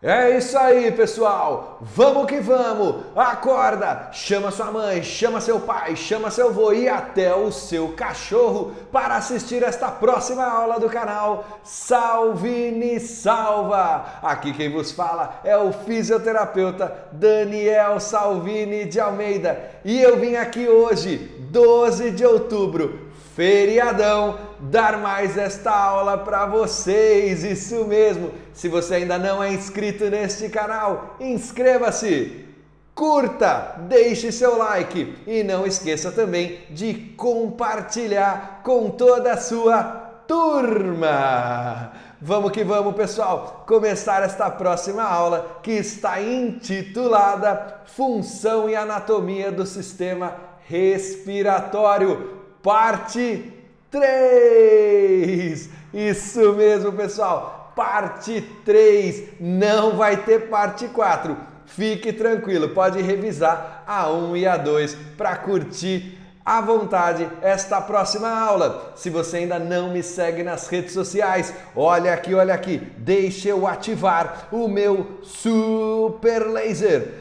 É isso aí, pessoal! Vamos que vamos! Acorda! Chama sua mãe, chama seu pai, chama seu avô e até o seu cachorro para assistir esta próxima aula do canal Salvini Salva! Aqui quem vos fala é o fisioterapeuta Daniel Salvini de Almeida e eu vim aqui hoje, 12 de outubro, feriadão, dar mais esta aula para vocês, isso mesmo. Se você ainda não é inscrito neste canal, inscreva-se, curta, deixe seu like e não esqueça também de compartilhar com toda a sua turma. Vamos que vamos, pessoal, começar esta próxima aula que está intitulada Função e Anatomia do Sistema Respiratório, parte 3. Isso mesmo, pessoal. Parte 3. Não vai ter parte 4. Fique tranquilo, pode revisar a 1 e a 2 para curtir à vontade esta próxima aula. Se você ainda não me segue nas redes sociais, olha aqui, deixa eu ativar o meu super laser,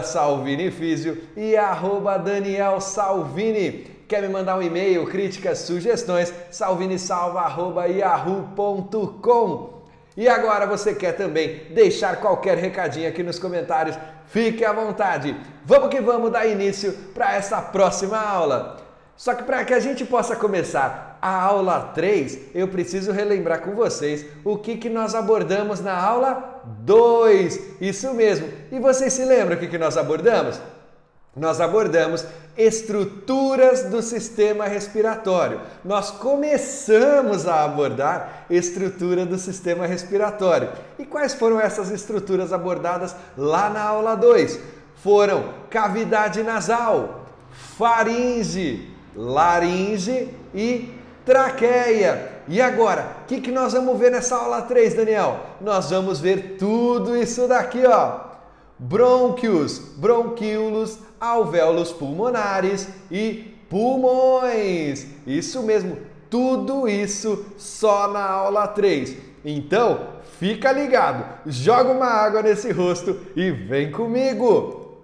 @salvinifísio e @Daniel Salvini. Quer me mandar um e-mail, críticas, sugestões? salvinisalva@yahoo.com. E agora você quer também deixar qualquer recadinho aqui nos comentários? Fique à vontade. Vamos que vamos dar início para essa próxima aula. Só que para que a gente possa começar a aula 3, eu preciso relembrar com vocês o que nós abordamos na aula 2. Isso mesmo. E vocês se lembram o que nós abordamos? Nós abordamos estruturas do sistema respiratório. Nós começamos a abordar estrutura do sistema respiratório. E quais foram essas estruturas abordadas lá na aula 2? Foram cavidade nasal, faringe, laringe e traqueia. E agora, o que nós vamos ver nessa aula 3, Daniel? Nós vamos ver tudo isso daqui, ó. Brônquios, bronquíolos, alvéolos pulmonares e pulmões. Isso mesmo, tudo isso só na aula 3. Então, fica ligado, joga uma água nesse rosto e vem comigo.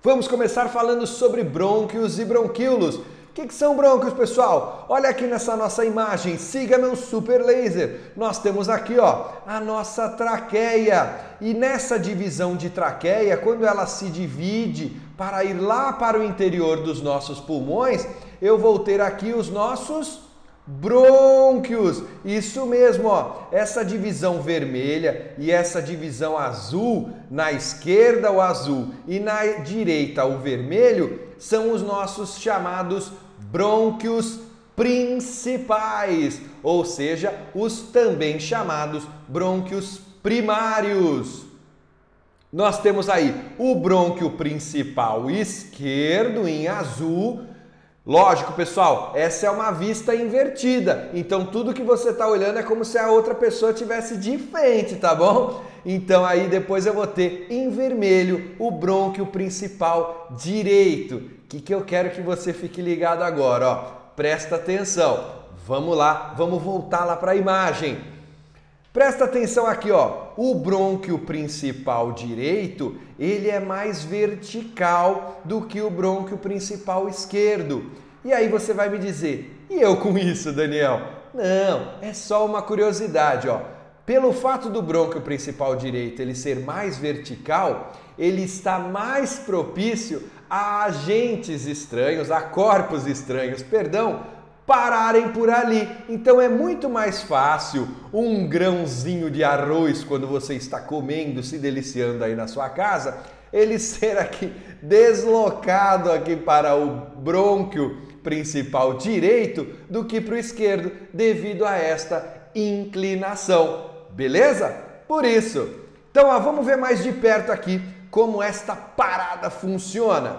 Vamos começar falando sobre brônquios e bronquíolos. O que são brônquios, pessoal? Olha aqui nessa nossa imagem, siga meu super laser. Nós temos aqui, ó, a nossa traqueia. E nessa divisão de traqueia, quando ela se divide para ir lá para o interior dos nossos pulmões, eu vou ter aqui os nossos brônquios. Isso mesmo, ó. Essa divisão vermelha e essa divisão azul, na esquerda o azul e na direita o vermelho, são os nossos chamados brônquios principais, ou seja, os também chamados brônquios primários. Nós temos aí o brônquio principal esquerdo em azul. Lógico, pessoal, essa é uma vista invertida, então tudo que você está olhando é como se a outra pessoa estivesse de frente, tá bom? Então aí depois eu vou ter em vermelho o brônquio principal direito. O que eu quero que você fique ligado agora, ó? Presta atenção. Vamos lá, vamos voltar lá para a imagem. Presta atenção aqui, ó. O brônquio principal direito, ele é mais vertical do que o brônquio principal esquerdo. E aí você vai me dizer, e eu com isso, Daniel? Não, é só uma curiosidade, ó. Pelo fato do brônquio principal direito ele ser mais vertical, ele está mais propício a agentes estranhos, a corpos estranhos, perdão, pararem por ali. Então é muito mais fácil um grãozinho de arroz quando você está comendo, se deliciando aí na sua casa, ele ser aqui deslocado aqui para o brônquio principal direito do que para o esquerdo, devido a esta inclinação. Beleza? Por isso. Então, ó, vamos ver mais de perto aqui como esta parada funciona.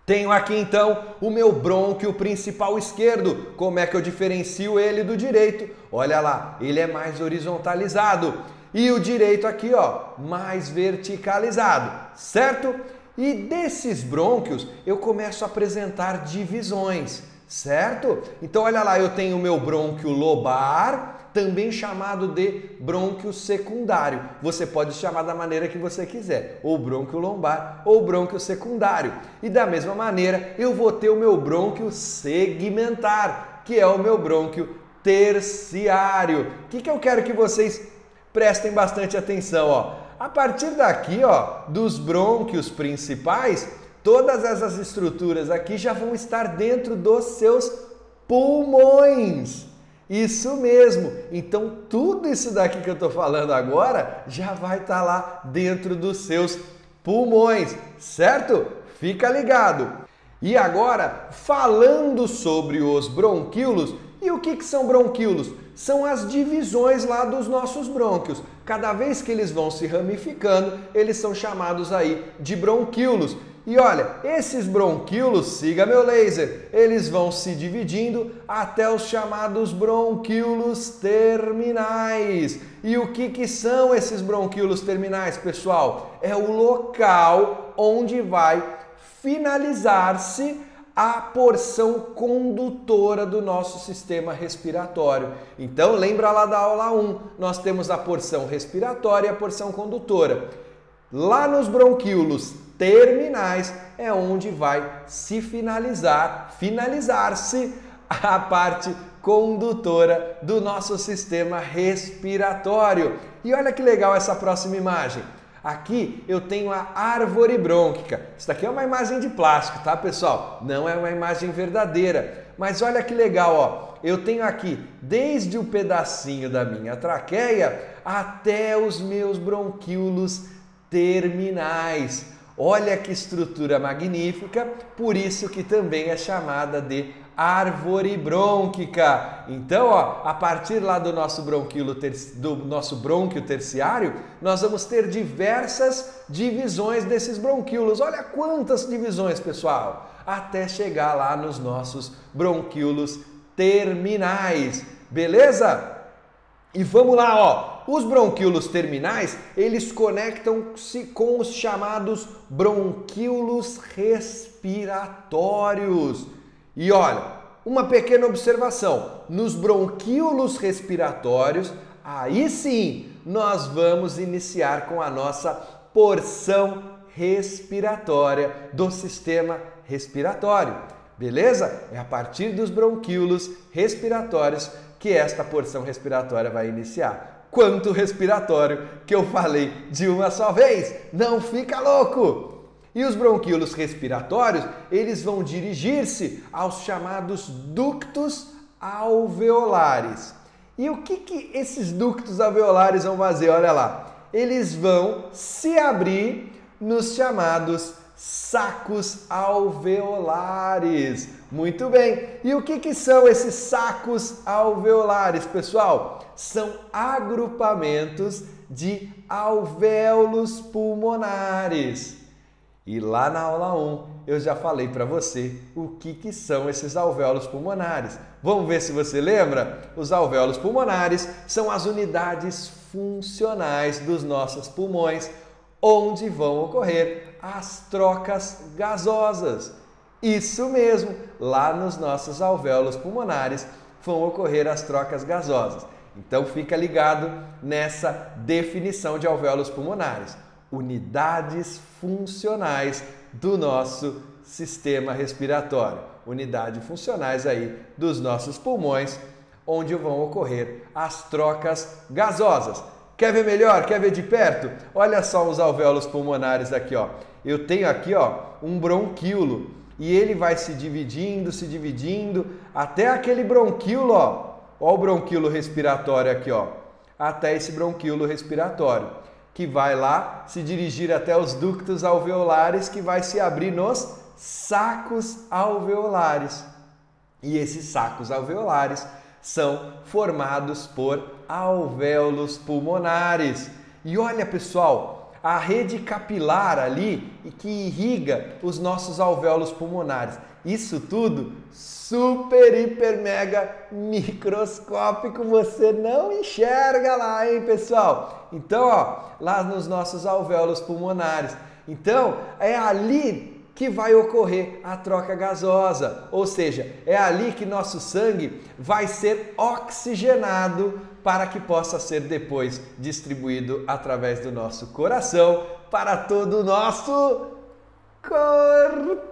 Tenho aqui então o meu brônquio principal esquerdo. Como é que eu diferencio ele do direito? Olha lá, ele é mais horizontalizado. E o direito aqui, ó, mais verticalizado, certo? E desses brônquios eu começo a apresentar divisões, certo? Então olha lá, eu tenho o meu brônquio lobar, também chamado de brônquio secundário. Você pode chamar da maneira que você quiser, ou brônquio lombar ou brônquio secundário. E da mesma maneira, eu vou ter o meu brônquio segmentar, que é o meu brônquio terciário. O que eu quero que vocês prestem bastante atenção, ó. A partir daqui, ó, dos brônquios principais, todas essas estruturas aqui já vão estar dentro dos seus pulmões. Isso mesmo. Então, tudo isso daqui que eu estou falando agora já vai estar lá dentro dos seus pulmões, certo? Fica ligado. E agora, falando sobre os bronquíolos, e o que são bronquíolos? São as divisões lá dos nossos brônquios. Cada vez que eles vão se ramificando, eles são chamados aí de bronquíolos. E olha, esses bronquíolos, siga meu laser, eles vão se dividindo até os chamados bronquíolos terminais. E o que são esses bronquíolos terminais, pessoal? É o local onde vai finalizar-se a porção condutora do nosso sistema respiratório. Então, lembra lá da aula 1, nós temos a porção respiratória e a porção condutora. Lá nos bronquíolos terminais é onde vai se finalizar-se a parte condutora do nosso sistema respiratório. E olha que legal essa próxima imagem. Aqui eu tenho a árvore brônquica. Isso daqui é uma imagem de plástico, tá, pessoal? Não é uma imagem verdadeira. Mas olha que legal, ó. Eu tenho aqui desde o pedacinho da minha traqueia até os meus bronquíolos terminais. Olha que estrutura magnífica, por isso que também é chamada de árvore brônquica. Então, ó, a partir lá do nosso brônquio terciário, nós vamos ter diversas divisões desses bronquíolos. Olha quantas divisões, pessoal, até chegar lá nos nossos bronquíolos terminais. Beleza? E vamos lá, ó. Os bronquíolos terminais, eles conectam-se com os chamados bronquíolos respiratórios. E olha, uma pequena observação, nos bronquíolos respiratórios, aí sim, nós vamos iniciar com a nossa porção respiratória do sistema respiratório, beleza? É a partir dos bronquíolos respiratórios que esta porção respiratória vai iniciar. Quanto respiratório que eu falei de uma só vez, não fica louco! E os bronquíolos respiratórios, eles vão dirigir-se aos chamados ductos alveolares. E o que esses ductos alveolares vão fazer? Olha lá, eles vão se abrir nos chamados sacos alveolares. Muito bem. E o que são esses sacos alveolares, pessoal? São agrupamentos de alvéolos pulmonares. E lá na aula 1 eu já falei para você o que são esses alvéolos pulmonares. Vamos ver se você lembra? Os alvéolos pulmonares são as unidades funcionais dos nossos pulmões, onde vão ocorrer as trocas gasosas. Isso mesmo, lá nos nossos alvéolos pulmonares vão ocorrer as trocas gasosas. Então fica ligado nessa definição de alvéolos pulmonares. Unidades funcionais do nosso sistema respiratório. Unidades funcionais aí dos nossos pulmões, onde vão ocorrer as trocas gasosas. Quer ver melhor? Quer ver de perto? Olha só os alvéolos pulmonares aqui, ó. Eu tenho aqui, ó, um bronquíolo e ele vai se dividindo até aquele bronquíolo, ó. Ó o bronquíolo respiratório aqui, ó. Até esse bronquíolo respiratório, que vai lá se dirigir até os ductos alveolares, que vai se abrir nos sacos alveolares. E esses sacos alveolares são formados por alvéolos pulmonares. E olha, pessoal, a rede capilar ali que irriga os nossos alvéolos pulmonares. Isso tudo super, hiper, mega microscópico, você não enxerga lá, hein, pessoal? Então, ó, lá nos nossos alvéolos pulmonares. Então, é ali que vai ocorrer a troca gasosa, ou seja, é ali que nosso sangue vai ser oxigenado para que possa ser depois distribuído através do nosso coração para todo o nosso corpinho.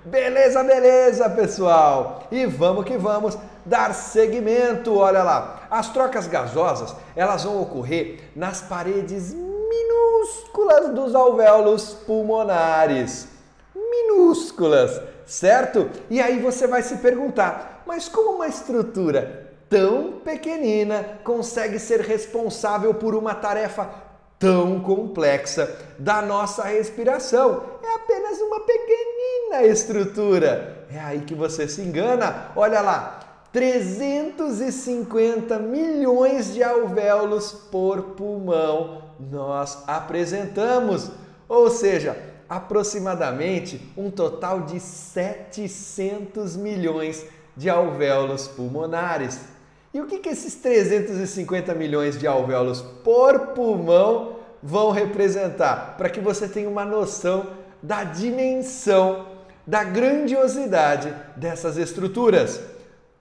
Beleza, beleza, pessoal? E vamos que vamos dar seguimento. Olha lá, as trocas gasosas, elas vão ocorrer nas paredes minúsculas dos alvéolos pulmonares. Minúsculas, certo? E aí você vai se perguntar, mas como uma estrutura tão pequenina consegue ser responsável por uma tarefa tão complexa da nossa respiração? É apenas uma pequenina estrutura. É aí que você se engana. Olha lá, 350 milhões de alvéolos por pulmão nós apresentamos. Ou seja, aproximadamente um total de 700 milhões de alvéolos pulmonares. E o que esses 350 milhões de alvéolos por pulmão vão representar? Para que você tenha uma noção da dimensão, da grandiosidade dessas estruturas.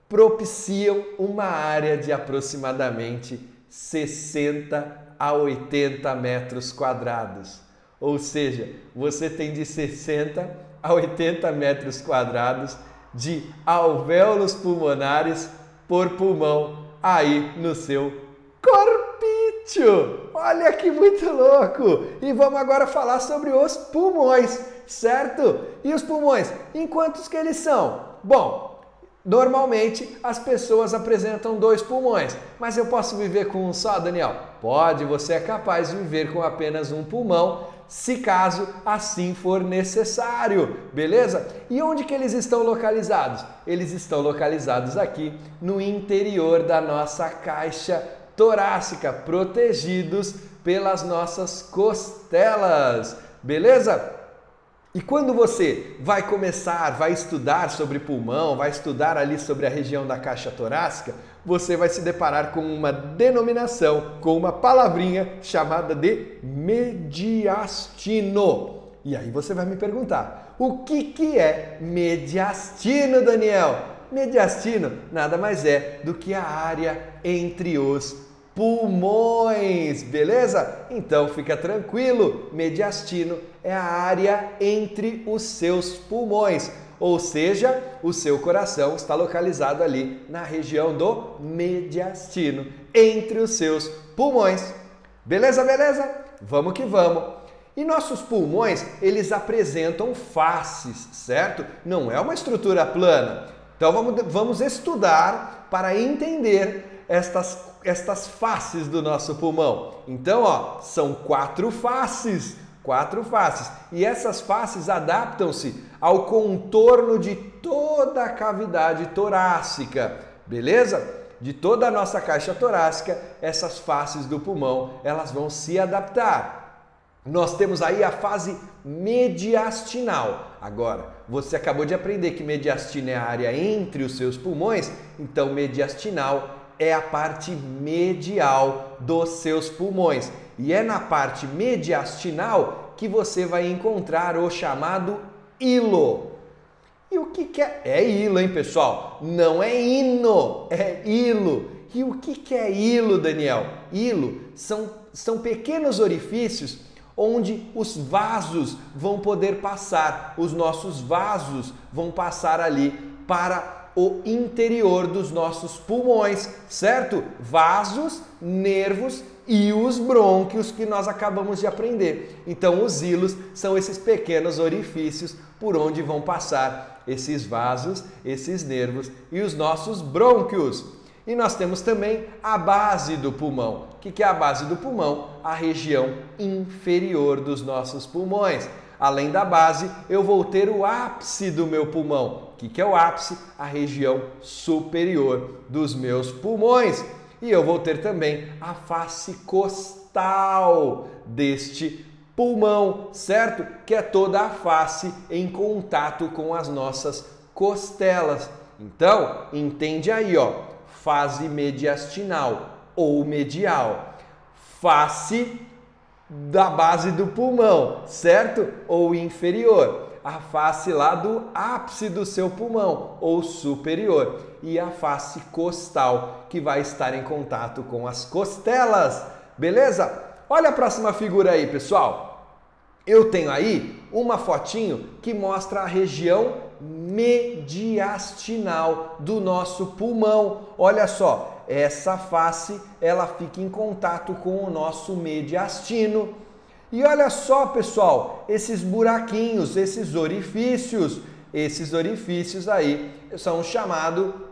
Propiciam uma área de aproximadamente 60 a 80 metros quadrados. Ou seja, você tem de 60 a 80 metros quadrados de alvéolos pulmonares por pulmão aí no seu corpinho. Olha que muito louco! E vamos agora falar sobre os pulmões, certo? E os pulmões, em quantos que eles são? Bom, normalmente as pessoas apresentam 2 pulmões, mas eu posso viver com um só, Daniel? Pode, você é capaz de viver com apenas um pulmão, se caso assim for necessário, beleza? E onde que eles estão localizados? Eles estão localizados aqui no interior da nossa caixa torácica, protegidos pelas nossas costelas, beleza? E quando você vai estudar sobre pulmão, vai estudar ali sobre a região da caixa torácica, você vai se deparar com uma denominação, com uma palavrinha chamada de mediastino. E aí você vai me perguntar, o que é mediastino, Daniel? Mediastino nada mais é do que a área entre os pulmões, beleza? Então fica tranquilo, mediastino é a área entre os seus pulmões, ou seja, o seu coração está localizado ali na região do mediastino, entre os seus pulmões. Beleza, beleza? Vamos que vamos! E nossos pulmões, eles apresentam faces, certo? Não é uma estrutura plana. Então vamos estudar para entender estas faces do nosso pulmão. Então, ó, são 4 faces. 4 faces. E essas faces adaptam-se ao contorno de toda a cavidade torácica, beleza? De toda a nossa caixa torácica, essas faces do pulmão, elas vão se adaptar. Nós temos aí a fase mediastinal. Agora, você acabou de aprender que mediastino é a área entre os seus pulmões, então mediastinal é a parte medial dos seus pulmões. E é na parte mediastinal que você vai encontrar o chamado hilo. E o que é? É hilo, hein, pessoal? Não é hino, é hilo. E o que é hilo, Daniel? Hilo são pequenos orifícios onde os vasos vão poder passar. Os nossos vasos vão passar ali para o interior dos nossos pulmões, certo? Vasos, nervos e os brônquios que nós acabamos de aprender. Então, os hilos são esses pequenos orifícios por onde vão passar esses vasos, esses nervos e os nossos brônquios. E nós temos também a base do pulmão. O que é a base do pulmão? A região inferior dos nossos pulmões. Além da base, eu vou ter o ápice do meu pulmão. O que é o ápice? A região superior dos meus pulmões. E eu vou ter também a face costal deste pulmão, certo? Que é toda a face em contato com as nossas costelas. Então, entende aí, ó, fase mediastinal ou medial, face da base do pulmão, certo? Ou inferior. A face lá do ápice do seu pulmão, ou superior. E a face costal, que vai estar em contato com as costelas. Beleza? Olha a próxima figura aí, pessoal. Eu tenho aí uma fotinho que mostra a região mediastinal do nosso pulmão. Olha só, essa face, ela fica em contato com o nosso mediastino. E olha só, pessoal, esses buraquinhos, esses orifícios aí são o chamado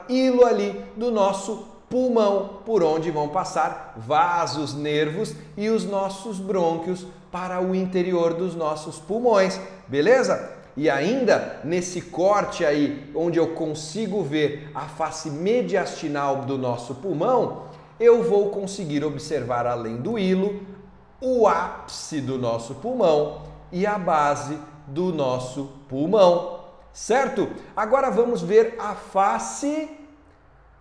hilo ali do nosso pulmão, por onde vão passar vasos, nervos e os nossos brônquios para o interior dos nossos pulmões, beleza? E ainda nesse corte aí, onde eu consigo ver a face mediastinal do nosso pulmão, eu vou conseguir observar, além do hilo, o ápice do nosso pulmão e a base do nosso pulmão, certo? Agora vamos ver a face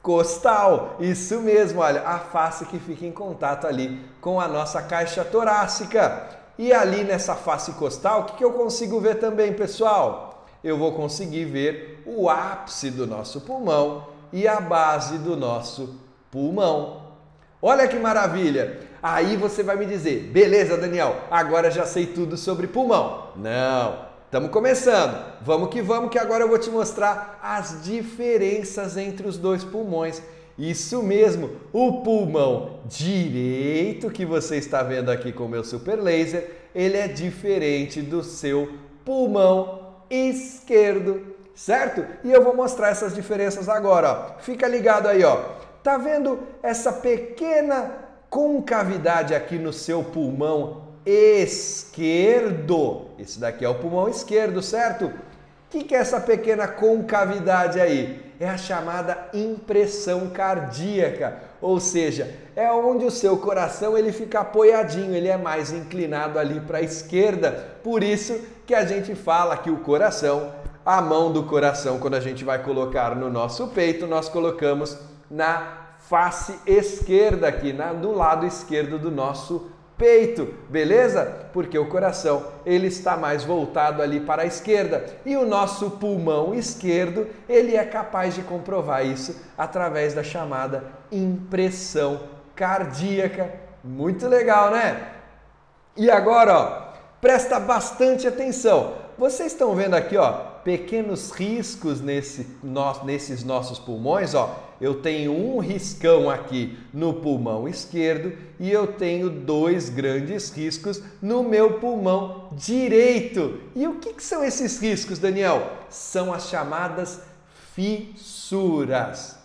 costal. Isso mesmo, olha, a face que fica em contato ali com a nossa caixa torácica. E ali nessa face costal, o que eu consigo ver também, pessoal? Eu vou conseguir ver o ápice do nosso pulmão e a base do nosso pulmão. Olha que maravilha! Aí você vai me dizer, beleza, Daniel, agora já sei tudo sobre pulmão. Não, estamos começando. Vamos que agora eu vou te mostrar as diferenças entre os dois pulmões. Isso mesmo, o pulmão direito que você está vendo aqui com o meu super laser, ele é diferente do seu pulmão esquerdo, certo? E eu vou mostrar essas diferenças agora, ó. Fica ligado aí, ó. Tá vendo essa pequena concavidade aqui no seu pulmão esquerdo? Esse daqui é o pulmão esquerdo, certo? O que é essa pequena concavidade aí? É a chamada impressão cardíaca, ou seja, é onde o seu coração ele fica apoiadinho, ele é mais inclinado ali para a esquerda. Por isso que a gente fala que o coração, a mão do coração, quando a gente vai colocar no nosso peito, nós colocamos na face esquerda aqui, do lado esquerdo do nosso peito, beleza? Porque o coração, ele está mais voltado ali para a esquerda e o nosso pulmão esquerdo, ele é capaz de comprovar isso através da chamada impressão cardíaca. Muito legal, né? E agora, ó, presta bastante atenção. Vocês estão vendo aqui, ó, pequenos riscos nesses nossos pulmões, ó. Eu tenho um riscão aqui no pulmão esquerdo e eu tenho dois grandes riscos no meu pulmão direito. E o que são esses riscos, Daniel? São as chamadas fissuras.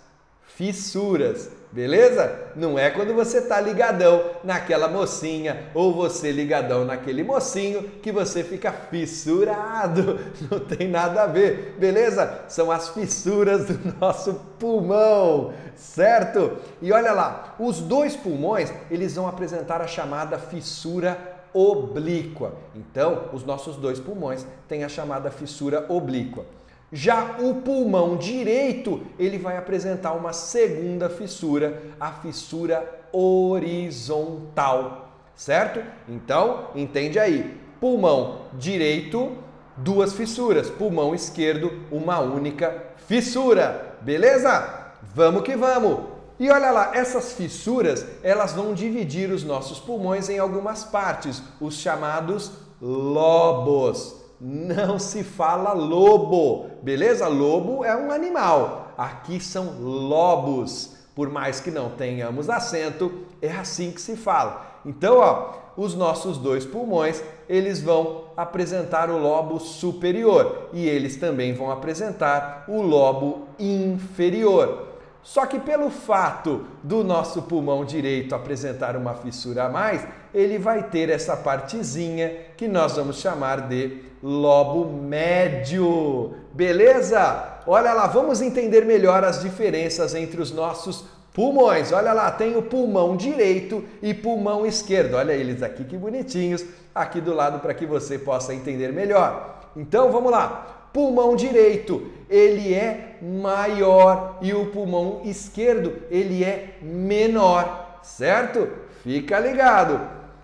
Fissuras, beleza? Não é quando você está ligadão naquela mocinha ou você ligadão naquele mocinho que você fica fissurado. Não tem nada a ver, beleza? São as fissuras do nosso pulmão, certo? E olha lá, os dois pulmões, eles vão apresentar a chamada fissura oblíqua. Então, os nossos dois pulmões têm a chamada fissura oblíqua. Já o pulmão direito, ele vai apresentar uma segunda fissura, a fissura horizontal, certo? Então, entende aí, pulmão direito, duas fissuras, pulmão esquerdo, uma única fissura, beleza? Vamos que vamos! E olha lá, essas fissuras, elas vão dividir os nossos pulmões em algumas partes, os chamados lobos. Não se fala lobo, beleza? Lobo é um animal. Aqui são lobos. Por mais que não tenhamos acento, é assim que se fala. Então, ó, os nossos dois pulmões, eles vão apresentar o lobo superior e eles também vão apresentar o lobo inferior. Só que pelo fato do nosso pulmão direito apresentar uma fissura a mais, ele vai ter essa partezinha que nós vamos chamar de lobo médio. Beleza? Olha lá, vamos entender melhor as diferenças entre os nossos pulmões. Olha lá, tem o pulmão direito e pulmão esquerdo. Olha eles aqui que bonitinhos, aqui do lado para que você possa entender melhor. Então vamos lá. Pulmão direito, ele é maior e o pulmão esquerdo, ele é menor, certo? Fica ligado.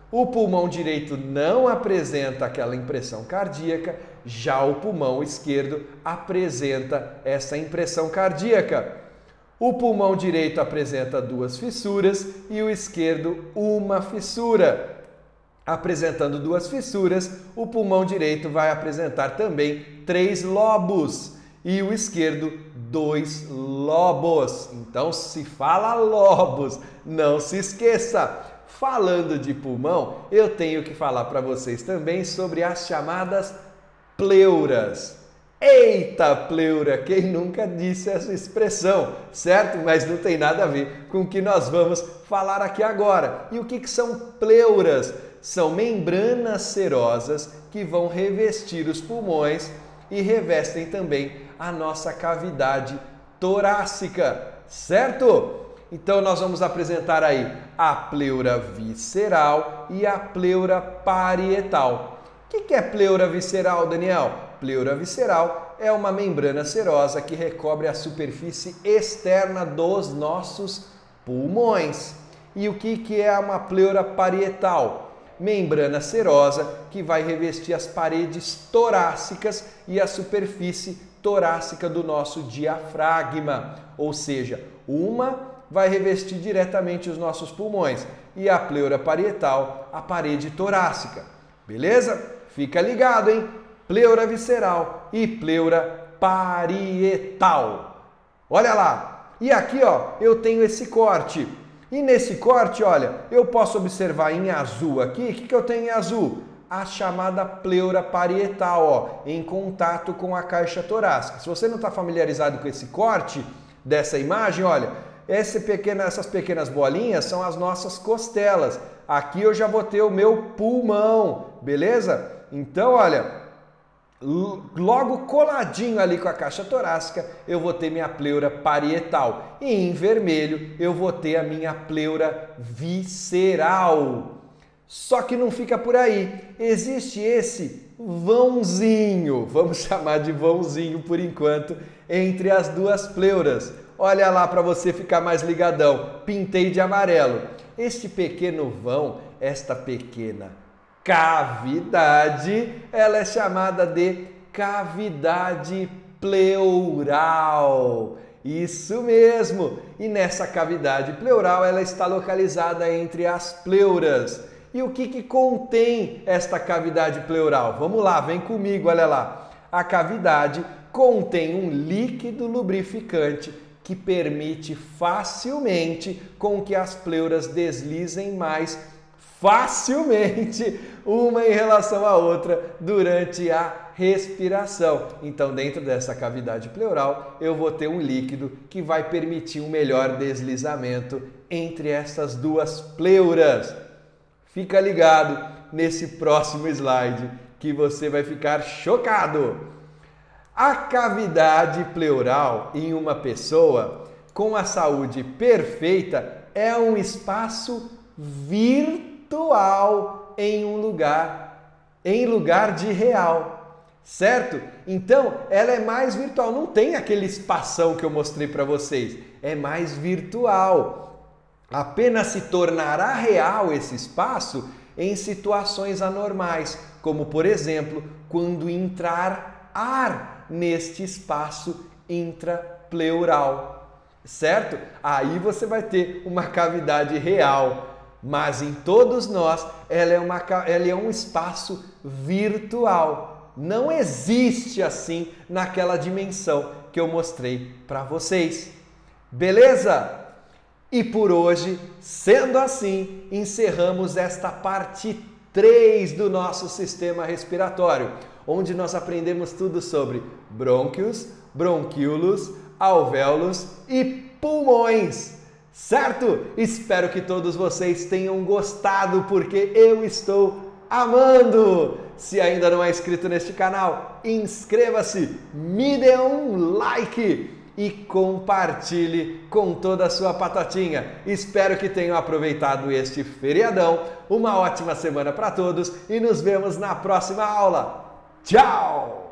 O pulmão direito não apresenta aquela impressão cardíaca, já o pulmão esquerdo apresenta essa impressão cardíaca. O pulmão direito apresenta 2 fissuras e o esquerdo uma fissura. Apresentando 2 fissuras, o pulmão direito vai apresentar também 3 lobos e o esquerdo 2 lobos. Então, se fala lobos, não se esqueça. Falando de pulmão, eu tenho que falar para vocês também sobre as chamadas pleuras. Eita pleura, quem nunca disse essa expressão, certo? Mas não tem nada a ver com o que nós vamos falar aqui agora. E o que são pleuras? São membranas serosas que vão revestir os pulmões e revestem também a nossa cavidade torácica, certo? Então nós vamos apresentar aí a pleura visceral e a pleura parietal. O que é pleura visceral, Daniel? Pleura visceral é uma membrana serosa que recobre a superfície externa dos nossos pulmões. E o que é uma pleura parietal? Membrana serosa que vai revestir as paredes torácicas e a superfície torácica do nosso diafragma. Ou seja, uma vai revestir diretamente os nossos pulmões e a pleura parietal, a parede torácica. Beleza? Fica ligado, hein? Pleura visceral e pleura parietal. Olha lá. E aqui, ó, eu tenho esse corte. E nesse corte, olha, eu posso observar em azul aqui, o que eu tenho em azul? A chamada pleura parietal, ó, em contato com a caixa torácica. Se você não está familiarizado com esse corte dessa imagem, olha, essas pequenas bolinhas são as nossas costelas. Aqui eu já vou ter o meu pulmão, beleza? Então, olha, logo coladinho ali com a caixa torácica, eu vou ter minha pleura parietal. E em vermelho, eu vou ter a minha pleura visceral. Só que não fica por aí. Existe esse vãozinho, vamos chamar de vãozinho por enquanto, entre as 2 pleuras. Olha lá para você ficar mais ligadão. Pintei de amarelo. Este pequeno vão, esta pequena cavidade, ela é chamada de cavidade pleural. Isso mesmo! E nessa cavidade pleural ela está localizada entre as pleuras. E o que contém esta cavidade pleural? Vamos lá, vem comigo, olha lá. A cavidade contém um líquido lubrificante que permite facilmente com que as pleuras deslizem mais facilmente uma em relação à outra durante a respiração. Então, dentro dessa cavidade pleural, eu vou ter um líquido que vai permitir um melhor deslizamento entre essas 2 pleuras. Fica ligado nesse próximo slide que você vai ficar chocado. A cavidade pleural em uma pessoa com a saúde perfeita é um espaço virtual em lugar de real, certo? Então, ela é mais virtual, não tem aquele espação que eu mostrei para vocês, é mais virtual. Apenas se tornará real esse espaço em situações anormais, como por exemplo, quando entrar ar neste espaço intrapleural, certo? Aí você vai ter uma cavidade real, mas em todos nós ela é um espaço virtual. Não existe assim naquela dimensão que eu mostrei para vocês. Beleza? E por hoje, sendo assim, encerramos esta parte 3 do nosso sistema respiratório, onde nós aprendemos tudo sobre brônquios, bronquíolos, alvéolos e pulmões. Certo? Espero que todos vocês tenham gostado, porque eu estou amando! Se ainda não é inscrito neste canal, inscreva-se, me dê um like e compartilhe com toda a sua patotinha. Espero que tenham aproveitado este feriadão. Uma ótima semana para todos e nos vemos na próxima aula. Tchau!